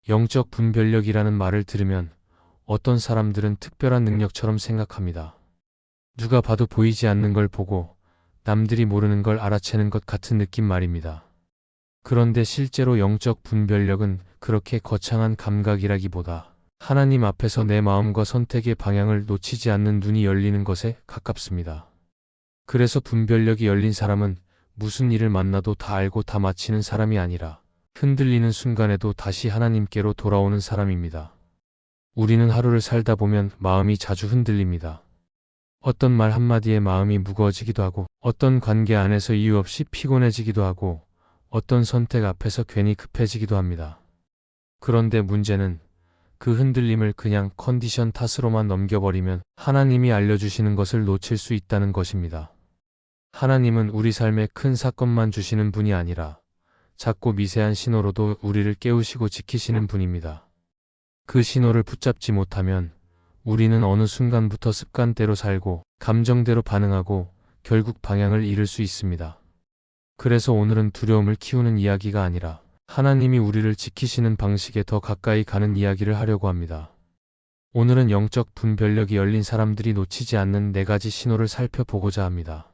영적 분별력이라는 말을 들으면 어떤 사람들은 특별한 능력처럼 생각합니다. 누가 봐도 보이지 않는 걸 보고 남들이 모르는 걸 알아채는 것 같은 느낌 말입니다. 그런데 실제로 영적 분별력은 그렇게 거창한 감각이라기보다 하나님 앞에서 내 마음과 선택의 방향을 놓치지 않는 눈이 열리는 것에 가깝습니다. 그래서 분별력이 열린 사람은 무슨 일을 만나도 다 알고 다 마치는 사람이 아니라 흔들리는 순간에도 다시 하나님께로 돌아오는 사람입니다. 우리는 하루를 살다 보면 마음이 자주 흔들립니다. 어떤 말 한마디에 마음이 무거워지기도 하고, 어떤 관계 안에서 이유 없이 피곤해지기도 하고, 어떤 선택 앞에서 괜히 급해지기도 합니다. 그런데 문제는 그 흔들림을 그냥 컨디션 탓으로만 넘겨버리면 하나님이 알려주시는 것을 놓칠 수 있다는 것입니다. 하나님은 우리 삶에 큰 사건만 주시는 분이 아니라 작고 미세한 신호로도 우리를 깨우시고 지키시는 분입니다. 그 신호를 붙잡지 못하면 우리는 어느 순간부터 습관대로 살고 감정대로 반응하고 결국 방향을 잃을 수 있습니다. 그래서 오늘은 두려움을 키우는 이야기가 아니라 하나님이 우리를 지키시는 방식에 더 가까이 가는 이야기를 하려고 합니다. 오늘은 영적 분별력이 열린 사람들이 놓치지 않는 4가지 신호를 살펴보고자 합니다.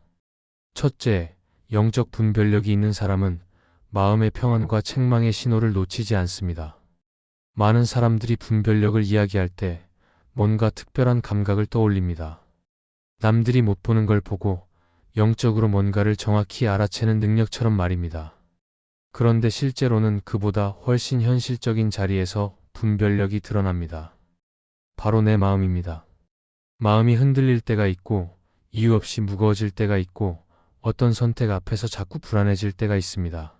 첫째, 영적 분별력이 있는 사람은 마음의 평안과 책망의 신호를 놓치지 않습니다. 많은 사람들이 분별력을 이야기할 때 뭔가 특별한 감각을 떠올립니다. 남들이 못 보는 걸 보고 영적으로 뭔가를 정확히 알아채는 능력처럼 말입니다. 그런데 실제로는 그보다 훨씬 현실적인 자리에서 분별력이 드러납니다. 바로 내 마음입니다. 마음이 흔들릴 때가 있고 이유 없이 무거워질 때가 있고 어떤 선택 앞에서 자꾸 불안해질 때가 있습니다.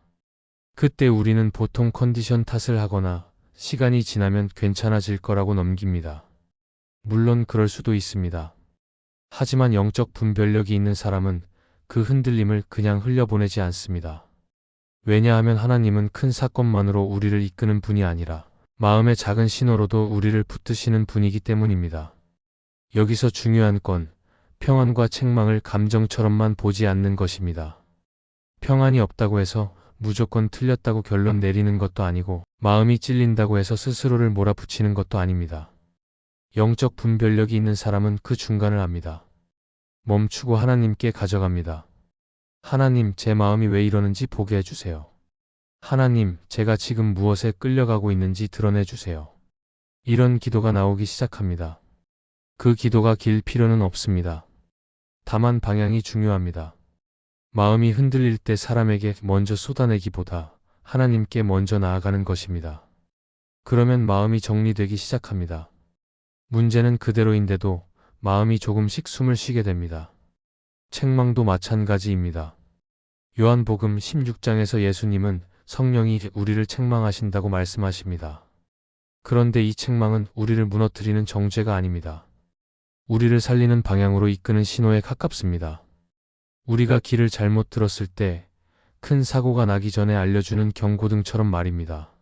그때 우리는 보통 컨디션 탓을 하거나 시간이 지나면 괜찮아질 거라고 넘깁니다. 물론 그럴 수도 있습니다. 하지만 영적 분별력이 있는 사람은 그 흔들림을 그냥 흘려보내지 않습니다. 왜냐하면 하나님은 큰 사건만으로 우리를 이끄는 분이 아니라 마음의 작은 신호로도 우리를 붙드시는 분이기 때문입니다. 여기서 중요한 건 평안과 책망을 감정처럼만 보지 않는 것입니다. 평안이 없다고 해서 무조건 틀렸다고 결론 내리는 것도 아니고 마음이 찔린다고 해서 스스로를 몰아붙이는 것도 아닙니다. 영적 분별력이 있는 사람은 그 중간을 압니다. 멈추고 하나님께 가져갑니다. 하나님, 제 마음이 왜 이러는지 보게 해주세요. 하나님, 제가 지금 무엇에 끌려가고 있는지 드러내주세요. 이런 기도가 나오기 시작합니다. 그 기도가 길 필요는 없습니다. 다만 방향이 중요합니다. 마음이 흔들릴 때 사람에게 먼저 쏟아내기보다 하나님께 먼저 나아가는 것입니다. 그러면 마음이 정리되기 시작합니다. 문제는 그대로인데도 마음이 조금씩 숨을 쉬게 됩니다. 책망도 마찬가지입니다. 요한복음 16장에서 예수님은 성령이 우리를 책망하신다고 말씀하십니다. 그런데 이 책망은 우리를 무너뜨리는 정죄가 아닙니다. 우리를 살리는 방향으로 이끄는 신호에 가깝습니다. 우리가 길을 잘못 들었을 때 큰 사고가 나기 전에 알려주는 경고등처럼 말입니다.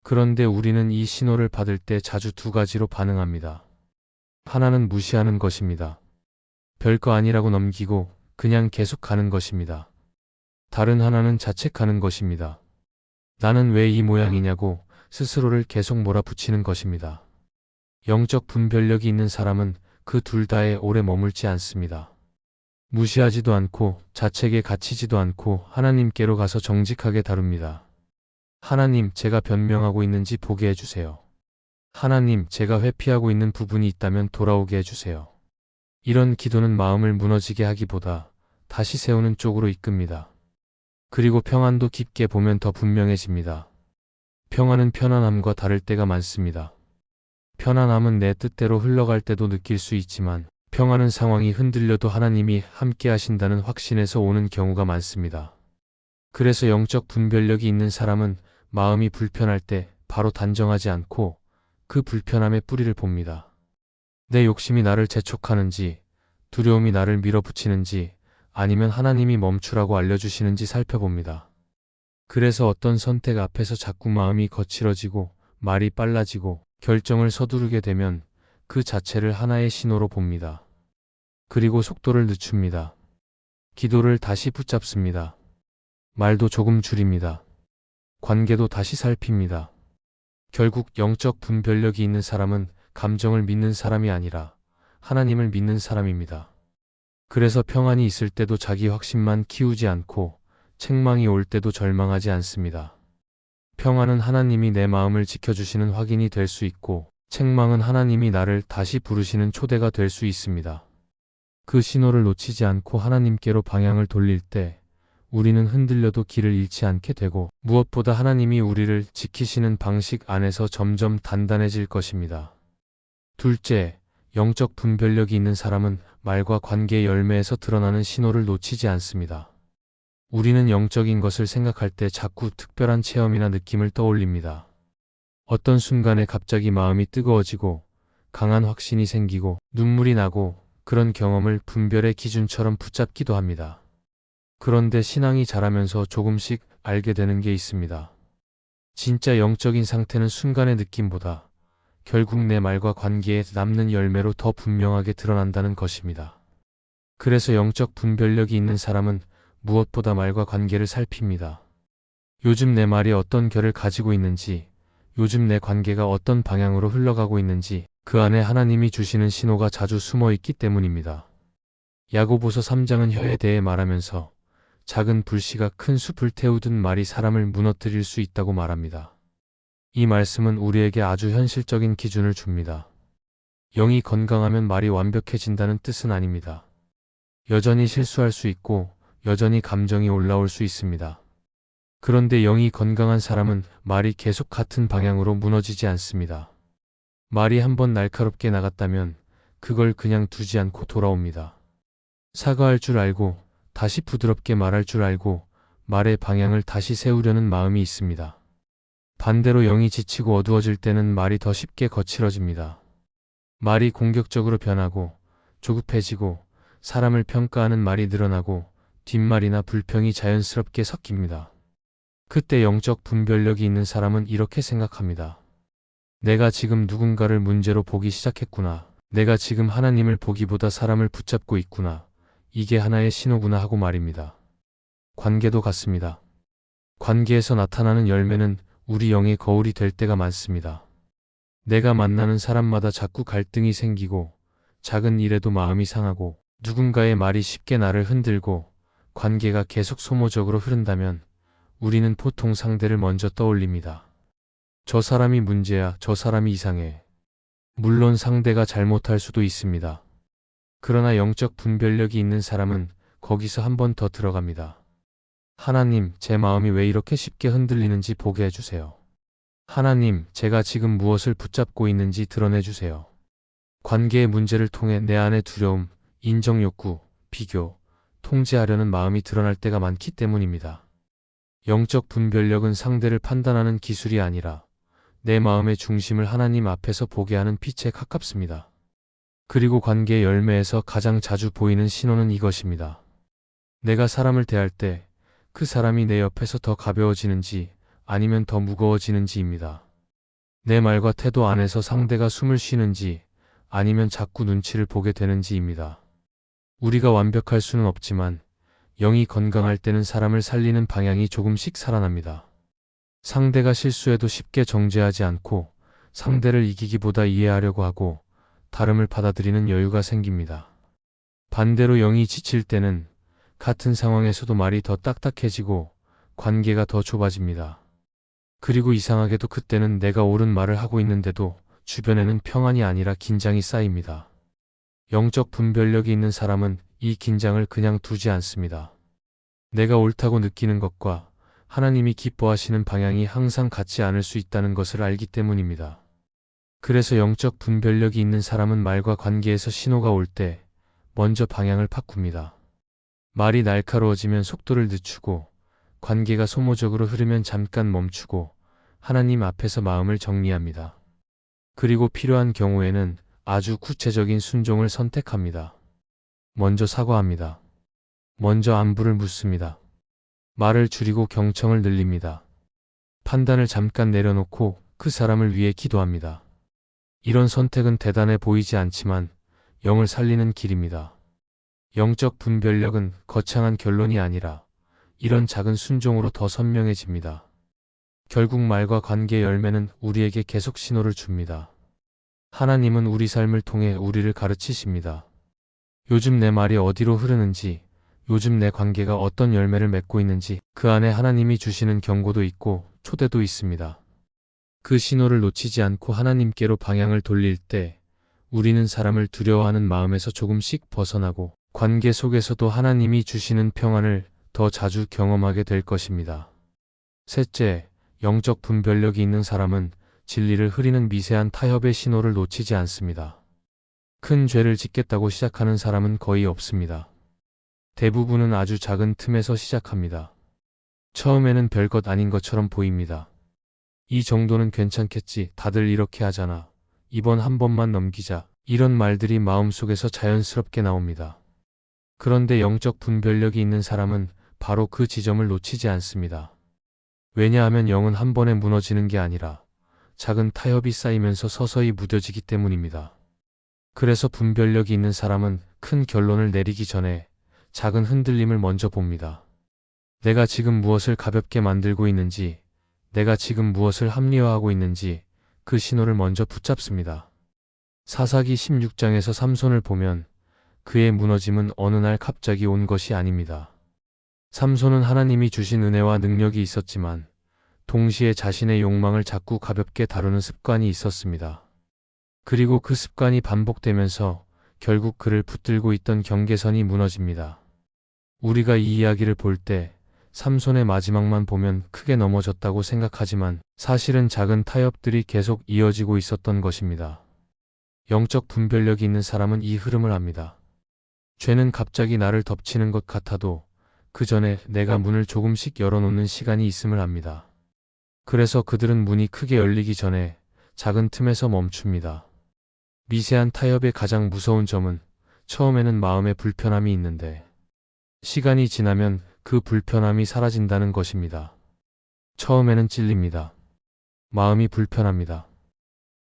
그런데 우리는 이 신호를 받을 때 자주 2가지로 반응합니다. 하나는 무시하는 것입니다. 별거 아니라고 넘기고 그냥 계속 가는 것입니다. 다른 하나는 자책하는 것입니다. 나는 왜 이 모양이냐고 스스로를 계속 몰아붙이는 것입니다. 영적 분별력이 있는 사람은 그 둘 다에 오래 머물지 않습니다. 무시하지도 않고 자책에 갇히지도 않고 하나님께로 가서 정직하게 다룹니다. 하나님, 제가 변명하고 있는지 보게 해주세요. 하나님, 제가 회피하고 있는 부분이 있다면 돌아오게 해주세요. 이런 기도는 마음을 무너지게 하기보다 다시 세우는 쪽으로 이끕니다. 그리고 평안도 깊게 보면 더 분명해집니다. 평안은 편안함과 다를 때가 많습니다. 편안함은 내 뜻대로 흘러갈 때도 느낄 수 있지만 평안은 상황이 흔들려도 하나님이 함께 하신다는 확신에서 오는 경우가 많습니다. 그래서 영적 분별력이 있는 사람은 마음이 불편할 때 바로 단정하지 않고 그 불편함의 뿌리를 봅니다. 내 욕심이 나를 재촉하는지, 두려움이 나를 밀어붙이는지, 아니면 하나님이 멈추라고 알려주시는지 살펴봅니다. 그래서 어떤 선택 앞에서 자꾸 마음이 거칠어지고 말이 빨라지고 결정을 서두르게 되면 그 자체를 하나의 신호로 봅니다. 그리고 속도를 늦춥니다. 기도를 다시 붙잡습니다. 말도 조금 줄입니다. 관계도 다시 살핍니다. 결국 영적 분별력이 있는 사람은 감정을 믿는 사람이 아니라 하나님을 믿는 사람입니다. 그래서 평안이 있을 때도 자기 확신만 키우지 않고 책망이 올 때도 절망하지 않습니다. 평안은 하나님이 내 마음을 지켜주시는 확인이 될 수 있고, 책망은 하나님이 나를 다시 부르시는 초대가 될 수 있습니다. 그 신호를 놓치지 않고 하나님께로 방향을 돌릴 때 우리는 흔들려도 길을 잃지 않게 되고, 무엇보다 하나님이 우리를 지키시는 방식 안에서 점점 단단해질 것입니다. 둘째, 영적 분별력이 있는 사람은 말과 관계의 열매에서 드러나는 신호를 놓치지 않습니다. 우리는 영적인 것을 생각할 때 자꾸 특별한 체험이나 느낌을 떠올립니다. 어떤 순간에 갑자기 마음이 뜨거워지고 강한 확신이 생기고 눈물이 나고, 그런 경험을 분별의 기준처럼 붙잡기도 합니다. 그런데 신앙이 자라면서 조금씩 알게 되는 게 있습니다. 진짜 영적인 상태는 순간의 느낌보다 결국 내 말과 관계에 남는 열매로 더 분명하게 드러난다는 것입니다. 그래서 영적 분별력이 있는 사람은 무엇보다 말과 관계를 살핍니다. 요즘 내 말이 어떤 결을 가지고 있는지, 요즘 내 관계가 어떤 방향으로 흘러가고 있는지, 그 안에 하나님이 주시는 신호가 자주 숨어 있기 때문입니다. 야고보서 3장은 혀에 대해 말하면서 작은 불씨가 큰 숲을 태우듯 말이 사람을 무너뜨릴 수 있다고 말합니다. 이 말씀은 우리에게 아주 현실적인 기준을 줍니다. 영이 건강하면 말이 완벽해진다는 뜻은 아닙니다. 여전히 실수할 수 있고 여전히 감정이 올라올 수 있습니다. 그런데 영이 건강한 사람은 말이 계속 같은 방향으로 무너지지 않습니다. 말이 한번 날카롭게 나갔다면 그걸 그냥 두지 않고 돌아옵니다. 사과할 줄 알고 다시 부드럽게 말할 줄 알고 말의 방향을 다시 세우려는 마음이 있습니다. 반대로 영이 지치고 어두워질 때는 말이 더 쉽게 거칠어집니다. 말이 공격적으로 변하고 조급해지고 사람을 평가하는 말이 늘어나고 뒷말이나 불평이 자연스럽게 섞입니다. 그때 영적 분별력이 있는 사람은 이렇게 생각합니다. 내가 지금 누군가를 문제로 보기 시작했구나. 내가 지금 하나님을 보기보다 사람을 붙잡고 있구나. 이게 하나의 신호구나 하고 말입니다. 관계도 같습니다. 관계에서 나타나는 열매는 우리 영의 거울이 될 때가 많습니다. 내가 만나는 사람마다 자꾸 갈등이 생기고 작은 일에도 마음이 상하고 누군가의 말이 쉽게 나를 흔들고 관계가 계속 소모적으로 흐른다면 우리는 보통 상대를 먼저 떠올립니다. 저 사람이 문제야, 저 사람이 이상해. 물론 상대가 잘못할 수도 있습니다. 그러나 영적 분별력이 있는 사람은 거기서 한 번 더 들어갑니다. 하나님, 제 마음이 왜 이렇게 쉽게 흔들리는지 보게 해주세요. 하나님, 제가 지금 무엇을 붙잡고 있는지 드러내 주세요. 관계의 문제를 통해 내 안의 두려움, 인정욕구, 비교, 통제하려는 마음이 드러날 때가 많기 때문입니다. 영적 분별력은 상대를 판단하는 기술이 아니라 내 마음의 중심을 하나님 앞에서 보게 하는 빛에 가깝습니다. 그리고 관계의 열매에서 가장 자주 보이는 신호는 이것입니다. 내가 사람을 대할 때 그 사람이 내 옆에서 더 가벼워지는지 아니면 더 무거워지는지입니다. 내 말과 태도 안에서 상대가 숨을 쉬는지 아니면 자꾸 눈치를 보게 되는지입니다. 우리가 완벽할 수는 없지만 영이 건강할 때는 사람을 살리는 방향이 조금씩 살아납니다. 상대가 실수해도 쉽게 정죄하지 않고 상대를 이기기보다 이해하려고 하고 다름을 받아들이는 여유가 생깁니다. 반대로 영이 지칠 때는 같은 상황에서도 말이 더 딱딱해지고 관계가 더 좁아집니다. 그리고 이상하게도 그때는 내가 옳은 말을 하고 있는데도 주변에는 평안이 아니라 긴장이 쌓입니다. 영적 분별력이 있는 사람은 이 긴장을 그냥 두지 않습니다. 내가 옳다고 느끼는 것과 하나님이 기뻐하시는 방향이 항상 같지 않을 수 있다는 것을 알기 때문입니다. 그래서 영적 분별력이 있는 사람은 말과 관계에서 신호가 올 때 먼저 방향을 바꿉니다. 말이 날카로워지면 속도를 늦추고 관계가 소모적으로 흐르면 잠깐 멈추고 하나님 앞에서 마음을 정리합니다. 그리고 필요한 경우에는 아주 구체적인 순종을 선택합니다. 먼저 사과합니다. 먼저 안부를 묻습니다. 말을 줄이고 경청을 늘립니다. 판단을 잠깐 내려놓고 그 사람을 위해 기도합니다. 이런 선택은 대단해 보이지 않지만 영을 살리는 길입니다. 영적 분별력은 거창한 결론이 아니라 이런 작은 순종으로 더 선명해집니다. 결국 말과 관계의 열매는 우리에게 계속 신호를 줍니다. 하나님은 우리 삶을 통해 우리를 가르치십니다. 요즘 내 말이 어디로 흐르는지, 요즘 내 관계가 어떤 열매를 맺고 있는지 그 안에 하나님이 주시는 경고도 있고 초대도 있습니다. 그 신호를 놓치지 않고 하나님께로 방향을 돌릴 때 우리는 사람을 두려워하는 마음에서 조금씩 벗어나고 관계 속에서도 하나님이 주시는 평안을 더 자주 경험하게 될 것입니다. 셋째, 영적 분별력이 있는 사람은 진리를 흐리는 미세한 타협의 신호를 놓치지 않습니다. 큰 죄를 짓겠다고 시작하는 사람은 거의 없습니다. 대부분은 아주 작은 틈에서 시작합니다. 처음에는 별것 아닌 것처럼 보입니다. 이 정도는 괜찮겠지, 다들 이렇게 하잖아. 이번 한 번만 넘기자. 이런 말들이 마음속에서 자연스럽게 나옵니다. 그런데 영적 분별력이 있는 사람은 바로 그 지점을 놓치지 않습니다. 왜냐하면 영은 한 번에 무너지는 게 아니라 작은 타협이 쌓이면서 서서히 무뎌지기 때문입니다. 그래서 분별력이 있는 사람은 큰 결론을 내리기 전에 작은 흔들림을 먼저 봅니다. 내가 지금 무엇을 가볍게 만들고 있는지, 내가 지금 무엇을 합리화하고 있는지 그 신호를 먼저 붙잡습니다. 사사기 16장에서 삼손을 보면 그의 무너짐은 어느 날 갑자기 온 것이 아닙니다. 삼손은 하나님이 주신 은혜와 능력이 있었지만 동시에 자신의 욕망을 자꾸 가볍게 다루는 습관이 있었습니다. 그리고 그 습관이 반복되면서 결국 그를 붙들고 있던 경계선이 무너집니다. 우리가 이 이야기를 볼 때 삼손의 마지막만 보면 크게 넘어졌다고 생각하지만 사실은 작은 타협들이 계속 이어지고 있었던 것입니다. 영적 분별력이 있는 사람은 이 흐름을 압니다. 죄는 갑자기 나를 덮치는 것 같아도 그 전에 내가 문을 조금씩 열어놓는 시간이 있음을 압니다. 그래서 그들은 문이 크게 열리기 전에 작은 틈에서 멈춥니다. 미세한 타협의 가장 무서운 점은 처음에는 마음에 불편함이 있는데 시간이 지나면 그 불편함이 사라진다는 것입니다. 처음에는 찔립니다. 마음이 불편합니다.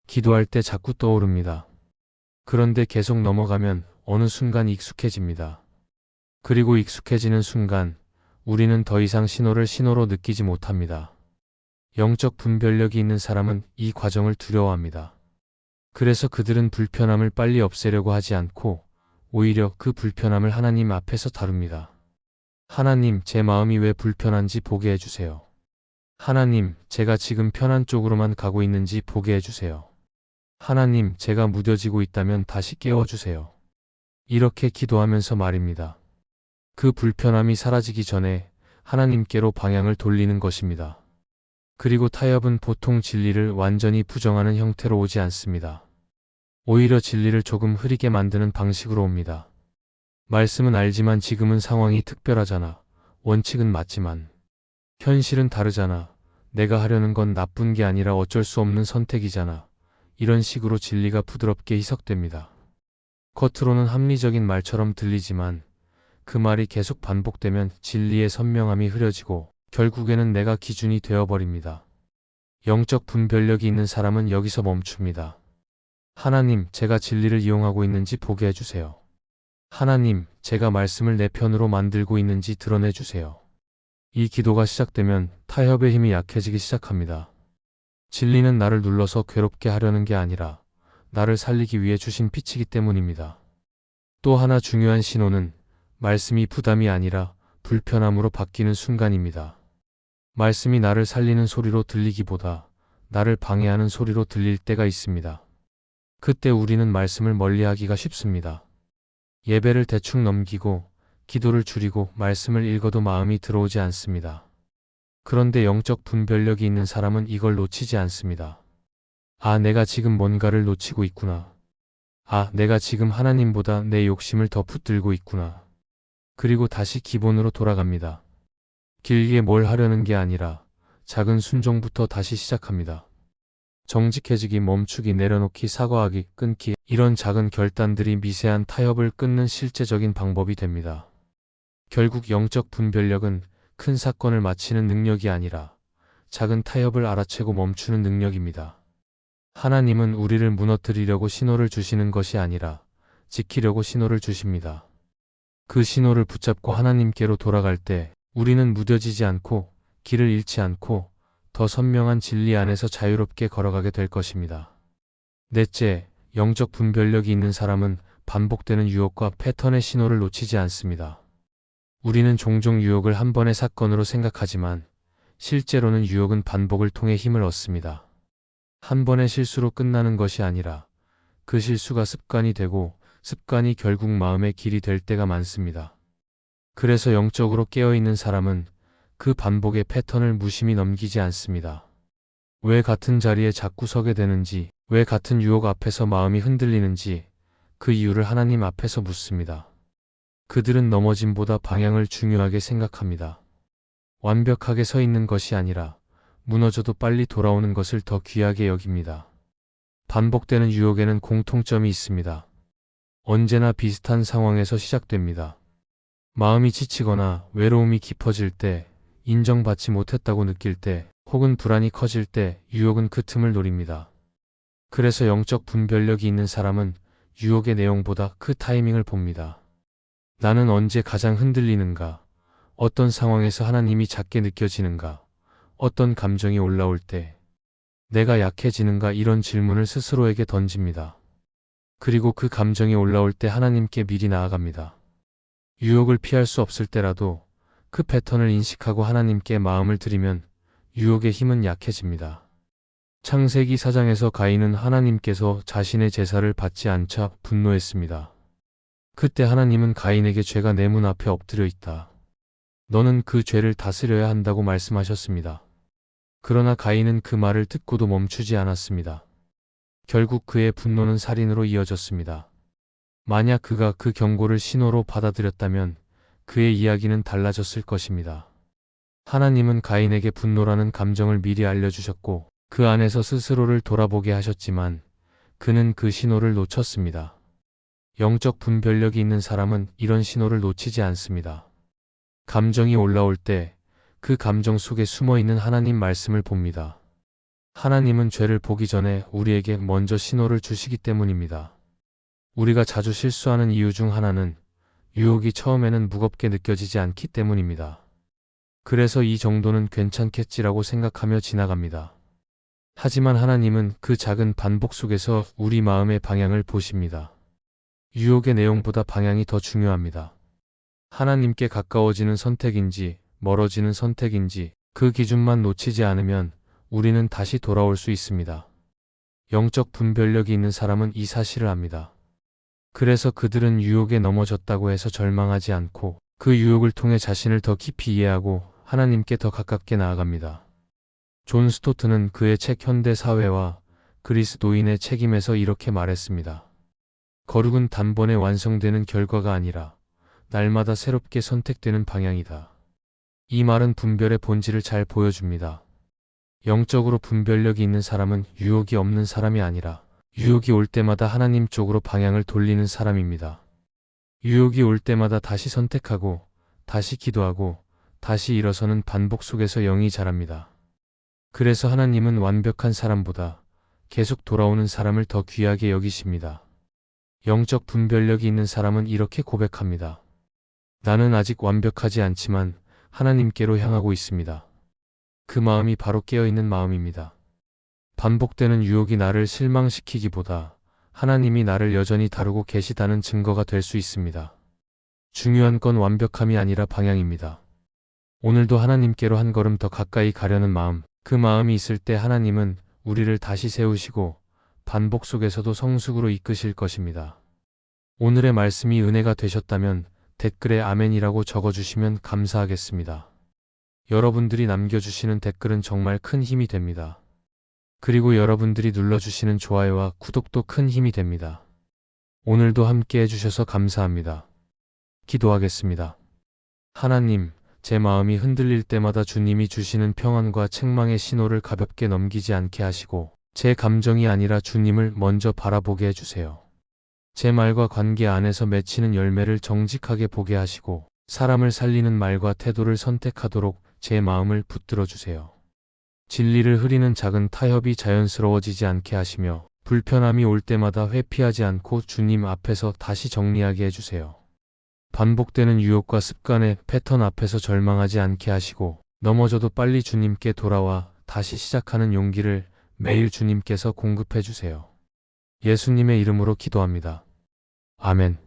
기도할 때 자꾸 떠오릅니다. 그런데 계속 넘어가면 어느 순간 익숙해집니다. 그리고 익숙해지는 순간 우리는 더 이상 신호를 신호로 느끼지 못합니다. 영적 분별력이 있는 사람은 이 과정을 두려워합니다. 그래서 그들은 불편함을 빨리 없애려고 하지 않고 오히려 그 불편함을 하나님 앞에서 다룹니다. 하나님, 제 마음이 왜 불편한지 보게 해주세요. 하나님, 제가 지금 편한 쪽으로만 가고 있는지 보게 해주세요. 하나님, 제가 무뎌지고 있다면 다시 깨워주세요. 이렇게 기도하면서 말입니다. 그 불편함이 사라지기 전에 하나님께로 방향을 돌리는 것입니다. 그리고 타협은 보통 진리를 완전히 부정하는 형태로 오지 않습니다. 오히려 진리를 조금 흐리게 만드는 방식으로 옵니다. 말씀은 알지만 지금은 상황이 특별하잖아. 원칙은 맞지만 현실은 다르잖아. 내가 하려는 건 나쁜 게 아니라 어쩔 수 없는 선택이잖아. 이런 식으로 진리가 부드럽게 희석됩니다. 겉으로는 합리적인 말처럼 들리지만 그 말이 계속 반복되면 진리의 선명함이 흐려지고 결국에는 내가 기준이 되어버립니다. 영적 분별력이 있는 사람은 여기서 멈춥니다. 하나님, 제가 진리를 이용하고 있는지 보게 해주세요. 하나님, 제가 말씀을 내 편으로 만들고 있는지 드러내주세요. 이 기도가 시작되면 타협의 힘이 약해지기 시작합니다. 진리는 나를 눌러서 괴롭게 하려는 게 아니라 나를 살리기 위해 주신 빛이기 때문입니다. 또 하나 중요한 신호는 말씀이 부담이 아니라 불편함으로 바뀌는 순간입니다. 말씀이 나를 살리는 소리로 들리기보다 나를 방해하는 소리로 들릴 때가 있습니다. 그때 우리는 말씀을 멀리하기가 쉽습니다. 예배를 대충 넘기고 기도를 줄이고 말씀을 읽어도 마음이 들어오지 않습니다. 그런데 영적 분별력이 있는 사람은 이걸 놓치지 않습니다. 아, 내가 지금 뭔가를 놓치고 있구나. 아, 내가 지금 하나님보다 내 욕심을 더 붙들고 있구나. 그리고 다시 기본으로 돌아갑니다. 길게 뭘 하려는 게 아니라 작은 순종부터 다시 시작합니다. 정직해지기, 멈추기, 내려놓기, 사과하기, 끊기, 이런 작은 결단들이 미세한 타협을 끊는 실제적인 방법이 됩니다. 결국 영적 분별력은 큰 사건을 마치는 능력이 아니라 작은 타협을 알아채고 멈추는 능력입니다. 하나님은 우리를 무너뜨리려고 신호를 주시는 것이 아니라 지키려고 신호를 주십니다. 그 신호를 붙잡고 하나님께로 돌아갈 때 우리는 무뎌지지 않고 길을 잃지 않고 더 선명한 진리 안에서 자유롭게 걸어가게 될 것입니다. 넷째, 영적 분별력이 있는 사람은 반복되는 유혹과 패턴의 신호를 놓치지 않습니다. 우리는 종종 유혹을 한 번의 사건으로 생각하지만 실제로는 유혹은 반복을 통해 힘을 얻습니다. 한 번의 실수로 끝나는 것이 아니라 그 실수가 습관이 되고 습관이 결국 마음의 길이 될 때가 많습니다. 그래서 영적으로 깨어있는 사람은 그 반복의 패턴을 무심히 넘기지 않습니다. 왜 같은 자리에 자꾸 서게 되는지, 왜 같은 유혹 앞에서 마음이 흔들리는지 그 이유를 하나님 앞에서 묻습니다. 그들은 넘어짐보다 방향을 중요하게 생각합니다. 완벽하게 서 있는 것이 아니라 무너져도 빨리 돌아오는 것을 더 귀하게 여깁니다. 반복되는 유혹에는 공통점이 있습니다. 언제나 비슷한 상황에서 시작됩니다. 마음이 지치거나 외로움이 깊어질 때, 인정받지 못했다고 느낄 때, 혹은 불안이 커질 때 유혹은 그 틈을 노립니다. 그래서 영적 분별력이 있는 사람은 유혹의 내용보다 그 타이밍을 봅니다. 나는 언제 가장 흔들리는가? 어떤 상황에서 하나님이 작게 느껴지는가? 어떤 감정이 올라올 때 내가 약해지는가? 이런 질문을 스스로에게 던집니다. 그리고 그 감정이 올라올 때 하나님께 미리 나아갑니다. 유혹을 피할 수 없을 때라도 그 패턴을 인식하고 하나님께 마음을 드리면 유혹의 힘은 약해집니다. 창세기 4장에서 가인은 하나님께서 자신의 제사를 받지 않자 분노했습니다. 그때 하나님은 가인에게 죄가 내 문 앞에 엎드려 있다. 너는 그 죄를 다스려야 한다고 말씀하셨습니다. 그러나 가인은 그 말을 듣고도 멈추지 않았습니다. 결국 그의 분노는 살인으로 이어졌습니다. 만약 그가 그 경고를 신호로 받아들였다면 그의 이야기는 달라졌을 것입니다. 하나님은 가인에게 분노라는 감정을 미리 알려주셨고 그 안에서 스스로를 돌아보게 하셨지만 그는 그 신호를 놓쳤습니다. 영적 분별력이 있는 사람은 이런 신호를 놓치지 않습니다. 감정이 올라올 때 그 감정 속에 숨어있는 하나님 말씀을 봅니다. 하나님은 죄를 보기 전에 우리에게 먼저 신호를 주시기 때문입니다. 우리가 자주 실수하는 이유 중 하나는 유혹이 처음에는 무겁게 느껴지지 않기 때문입니다. 그래서 이 정도는 괜찮겠지라고 생각하며 지나갑니다. 하지만 하나님은 그 작은 반복 속에서 우리 마음의 방향을 보십니다. 유혹의 내용보다 방향이 더 중요합니다. 하나님께 가까워지는 선택인지 멀어지는 선택인지 그 기준만 놓치지 않으면 우리는 다시 돌아올 수 있습니다. 영적 분별력이 있는 사람은 이 사실을 압니다. 그래서 그들은 유혹에 넘어졌다고 해서 절망하지 않고 그 유혹을 통해 자신을 더 깊이 이해하고 하나님께 더 가깝게 나아갑니다. 존 스토트는 그의 책 현대 사회와 그리스도인의 책임에서 이렇게 말했습니다. 거룩은 단번에 완성되는 결과가 아니라 날마다 새롭게 선택되는 방향이다. 이 말은 분별의 본질을 잘 보여줍니다. 영적으로 분별력이 있는 사람은 유혹이 없는 사람이 아니라 유혹이 올 때마다 하나님 쪽으로 방향을 돌리는 사람입니다. 유혹이 올 때마다 다시 선택하고 다시 기도하고 다시 일어서는 반복 속에서 영이 자랍니다. 그래서 하나님은 완벽한 사람보다 계속 돌아오는 사람을 더 귀하게 여기십니다. 영적 분별력이 있는 사람은 이렇게 고백합니다. 나는 아직 완벽하지 않지만 하나님께로 향하고 있습니다. 그 마음이 바로 깨어있는 마음입니다. 반복되는 유혹이 나를 실망시키기보다 하나님이 나를 여전히 다루고 계시다는 증거가 될 수 있습니다. 중요한 건 완벽함이 아니라 방향입니다. 오늘도 하나님께로 한 걸음 더 가까이 가려는 마음, 그 마음이 있을 때 하나님은 우리를 다시 세우시고 반복 속에서도 성숙으로 이끄실 것입니다. 오늘의 말씀이 은혜가 되셨다면 댓글에 아멘이라고 적어주시면 감사하겠습니다. 여러분들이 남겨주시는 댓글은 정말 큰 힘이 됩니다. 그리고 여러분들이 눌러주시는 좋아요와 구독도 큰 힘이 됩니다. 오늘도 함께 해주셔서 감사합니다. 기도하겠습니다. 하나님, 제 마음이 흔들릴 때마다 주님이 주시는 평안과 책망의 신호를 가볍게 넘기지 않게 하시고 제 감정이 아니라 주님을 먼저 바라보게 해주세요. 제 말과 관계 안에서 맺히는 열매를 정직하게 보게 하시고 사람을 살리는 말과 태도를 선택하도록 제 마음을 붙들어 주세요. 진리를 흐리는 작은 타협이 자연스러워지지 않게 하시며 불편함이 올 때마다 회피하지 않고 주님 앞에서 다시 정리하게 해주세요. 반복되는 유혹과 습관의 패턴 앞에서 절망하지 않게 하시고 넘어져도 빨리 주님께 돌아와 다시 시작하는 용기를 매일 주님께서 공급해 주세요. 예수님의 이름으로 기도합니다. 아멘.